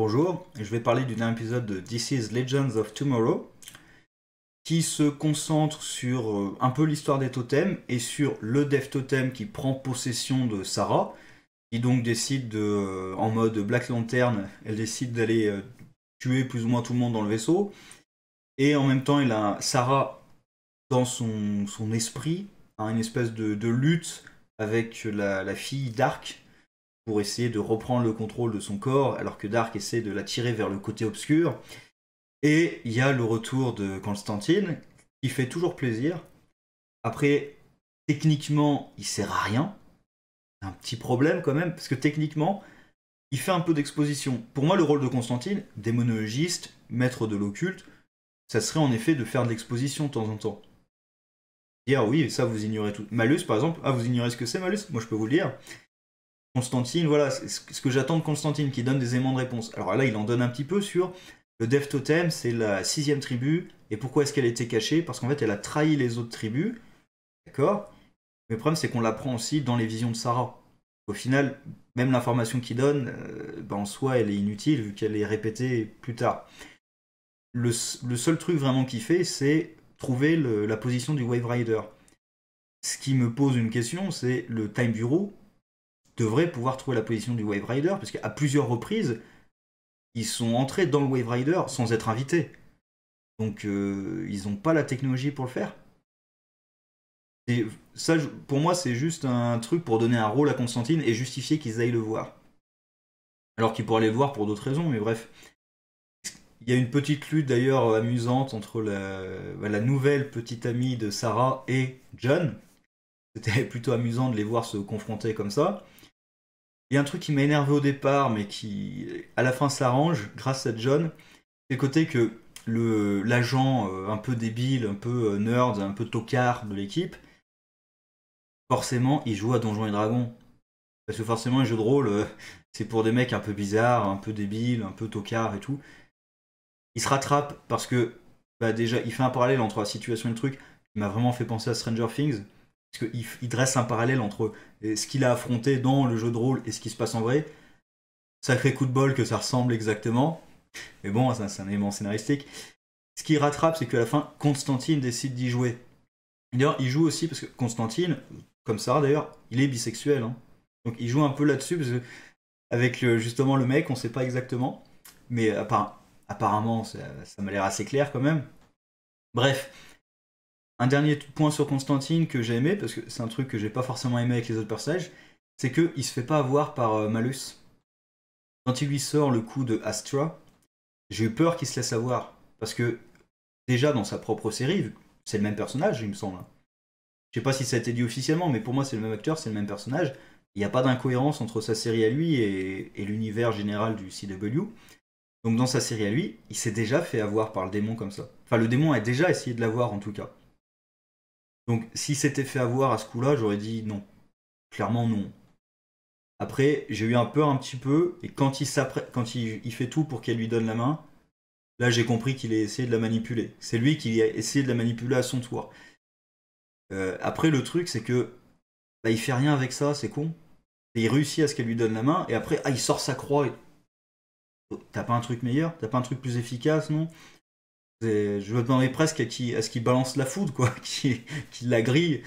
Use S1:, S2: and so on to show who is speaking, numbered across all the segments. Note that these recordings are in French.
S1: Bonjour, je vais parler du dernier épisode de This is Legends of Tomorrow qui se concentre sur un peu l'histoire des totems et sur le Death Totem qui prend possession de Sarah, qui donc décide en mode Black Lantern, elle décide d'aller tuer plus ou moins tout le monde dans le vaisseau. Et en même temps, Sarah, dans son esprit, a une espèce de lutte avec la fille Dark pour essayer de reprendre le contrôle de son corps, alors que Dark essaie de la tirer vers le côté obscur. Et il y a le retour de Constantine, qui fait toujours plaisir. Après, techniquement, il sert à rien. C'est un petit problème quand même, parce que techniquement, il fait un peu d'exposition. Pour moi, le rôle de Constantine, démonologiste, maître de l'occulte, ça serait en effet de faire de l'exposition de temps en temps. Dire oui, ça vous ignorez tout. Malus, par exemple, ah vous ignorez ce que c'est Malus? Moi je peux vous le dire. Constantine, voilà, c'est ce que j'attends de Constantine, qui donne des éléments de réponse. Alors là, il en donne un petit peu sur le Death Totem, c'est la 6ème tribu, et pourquoi est-ce qu'elle était cachée? Parce qu'en fait, elle a trahi les autres tribus, d'accord? Mais le problème, c'est qu'on l'apprend aussi dans les visions de Sarah. Au final, même l'information qu'il donne, en soi, elle est inutile, vu qu'elle est répétée plus tard. Le seul truc vraiment qu'il fait, c'est trouver la position du Wave Rider. Ce qui me pose une question, c'est le Time Bureau devrait pouvoir trouver la position du Wave Rider, parce qu'à plusieurs reprises, ils sont entrés dans le Wave Rider sans être invités. Donc ils n'ont pas la technologie pour le faire. Et ça, pour moi, c'est juste un truc pour donner un rôle à Constantine et justifier qu'ils aillent le voir. Alors qu'ils pourraient aller le voir pour d'autres raisons, mais bref. Il y a une petite lutte d'ailleurs amusante entre la nouvelle petite amie de Sarah et John. C'était plutôt amusant de les voir se confronter comme ça. Il y a un truc qui m'a énervé au départ, mais qui, à la fin, s'arrange grâce à John. C'est le côté que l'agent un peu débile, un peu nerd, un peu tocard de l'équipe, forcément, il joue à Donjons et Dragons. Parce que forcément, les jeux de rôle, c'est pour des mecs un peu bizarres, un peu débiles, un peu tocards et tout. Il se rattrape parce que, déjà, il fait un parallèle entre la situation et le truc qui m'a vraiment fait penser à Stranger Things. Parce qu'il dresse un parallèle entre ce qu'il a affronté dans le jeu de rôle et ce qui se passe en vrai. Sacré coup de bol que ça ressemble exactement. Mais bon, c'est un élément scénaristique. Ce qui rattrape, c'est qu'à la fin, Constantine décide d'y jouer. D'ailleurs, il joue aussi parce que Constantine, comme Sarah d'ailleurs, il est bisexuel. Hein. Donc il joue un peu là-dessus, parce que avec justement le mec, on sait pas exactement. Mais apparemment, ça m'a l'air assez clair quand même. Bref, un dernier point sur Constantine que j'ai aimé, parce que c'est un truc que j'ai pas forcément aimé avec les autres personnages, c'est qu'il se fait pas avoir par Malus. Quand il lui sort le coup de Astra, j'ai eu peur qu'il se laisse avoir. Parce que, déjà dans sa propre série, c'est le même personnage, il me semble. Je sais pas si ça a été dit officiellement, mais pour moi c'est le même acteur, c'est le même personnage. Il n'y a pas d'incohérence entre sa série à lui et l'univers général du CW. Donc dans sa série à lui, il s'est déjà fait avoir par le démon comme ça. Enfin, le démon a déjà essayé de l'avoir en tout cas. Donc s'il s'était fait avoir à ce coup-là, j'aurais dit non. Clairement non. Après, j'ai eu un peur un petit peu, et quand il fait tout pour qu'elle lui donne la main, là j'ai compris qu'il a essayé de la manipuler. C'est lui qui a essayé de la manipuler à son tour. Après, le truc, c'est que il fait rien avec ça, c'est con. Et il réussit à ce qu'elle lui donne la main, et après, il sort sa croix. T'as pas un truc meilleur? T'as pas un truc plus efficace, non? Je me demandais presque à ce qu'il balance la foudre, quoi, qu'il la grille.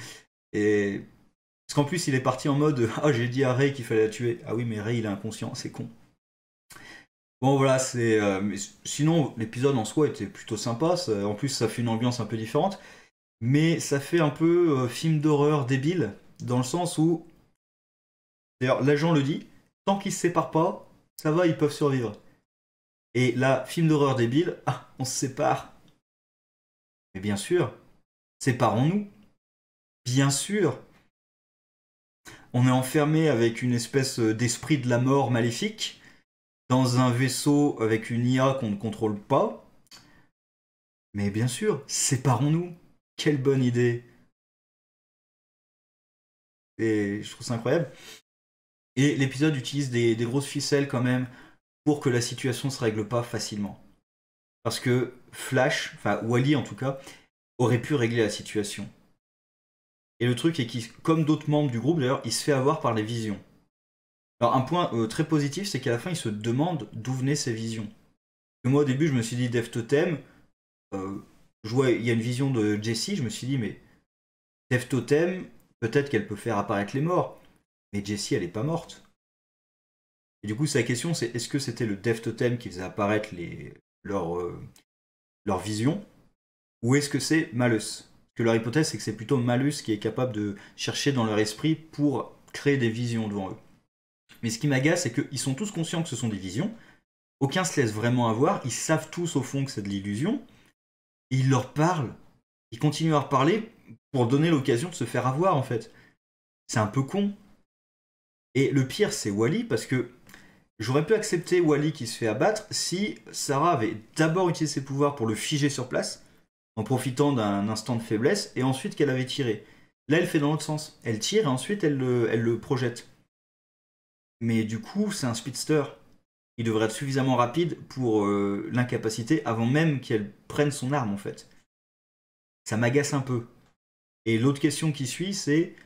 S1: Et... Parce qu'en plus, il est parti en mode ah, j'ai dit à Ray qu'il fallait la tuer. Ah oui, mais Ray, il est inconscient, c'est con. Bon, voilà, c'est. Mais sinon, l'épisode en soi était plutôt sympa. En plus, ça fait une ambiance un peu différente. Mais ça fait un peu film d'horreur débile, dans le sens où. D'ailleurs, l'agent le dit tant qu'ils se séparent pas, ça va, ils peuvent survivre. Et là, film d'horreur débile, ah, on se sépare. Mais bien sûr, séparons-nous. Bien sûr. On est enfermé avec une espèce d'esprit de la mort maléfique dans un vaisseau avec une IA qu'on ne contrôle pas. Mais bien sûr, séparons-nous. Quelle bonne idée. Et je trouve ça incroyable. Et l'épisode utilise des grosses ficelles quand même pour que la situation se règle pas facilement. Parce que Flash, enfin Wally en tout cas, aurait pu régler la situation. Et le truc est qu'il, comme d'autres membres du groupe d'ailleurs, il se fait avoir par les visions. Alors un point très positif, c'est qu'à la fin, il se demande d'où venaient ces visions. Et moi au début, je me suis dit Dev Totem, je vois, il y a une vision de Jessie, je me suis dit mais Dev Totem, peut-être qu'elle peut faire apparaître les morts, mais Jessie, elle est pas morte. Et du coup, sa question, c'est est-ce que c'était le Dev Totem qui faisait apparaître leurs visions, ou est-ce que c'est Malus? Parce que leur hypothèse, c'est que c'est plutôt Malus qui est capable de chercher dans leur esprit pour créer des visions devant eux. Mais ce qui m'agace, c'est qu'ils sont tous conscients que ce sont des visions, aucun se laisse vraiment avoir, ils savent tous au fond que c'est de l'illusion, et ils leur parlent, ils continuent à leur parler pour donner l'occasion de se faire avoir en fait. C'est un peu con. Et le pire, c'est Wally, parce que j'aurais pu accepter Wally qui se fait abattre si Sarah avait d'abord utilisé ses pouvoirs pour le figer sur place, en profitant d'un instant de faiblesse, et ensuite qu'elle avait tiré. Là, elle fait dans l'autre sens. Elle tire et ensuite elle le projette. Mais du coup, c'est un speedster. Il devrait être suffisamment rapide pour l'incapaciter avant même qu'elle prenne son arme en fait. Ça m'agace un peu. Et l'autre question qui suit, c'est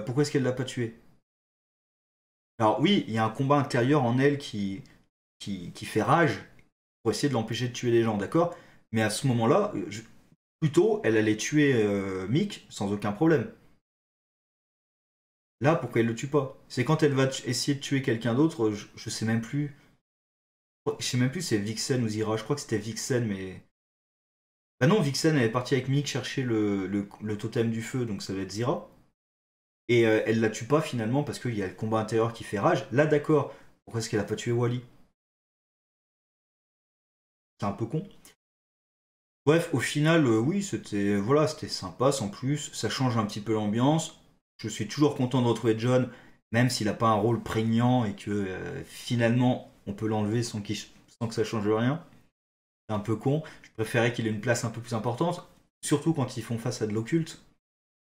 S1: pourquoi est-ce qu'elle l'a pas tué? Alors oui, il y a un combat intérieur en elle qui fait rage pour essayer de l'empêcher de tuer les gens, d'accord? Mais à ce moment-là, plutôt, elle allait tuer Mick sans aucun problème. Là, pourquoi elle le tue pas? C'est quand elle va essayer de tuer quelqu'un d'autre, je sais même plus. Je sais même plus si c'est Vixen ou Zira, je crois que c'était Vixen, mais. Bah non, Vixen elle est partie avec Mick chercher le totem du feu, donc ça va être Zira. Et elle la tue pas finalement parce qu'il y a le combat intérieur qui fait rage. Là, d'accord, pourquoi est-ce qu'elle a pas tué Wally? C'est un peu con. Bref, au final, oui, c'était voilà, c'était sympa sans plus. Ça change un petit peu l'ambiance. Je suis toujours content de retrouver John, même s'il n'a pas un rôle prégnant et que finalement on peut l'enlever sans que ça change rien. C'est un peu con. Je préférais qu'il ait une place un peu plus importante, surtout quand ils font face à de l'occulte.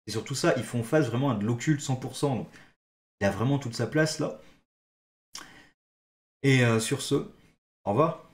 S1: Et surtout ça, ils font face vraiment à de l'occulte 100%. Donc il a vraiment toute sa place là. Et sur ce, au revoir.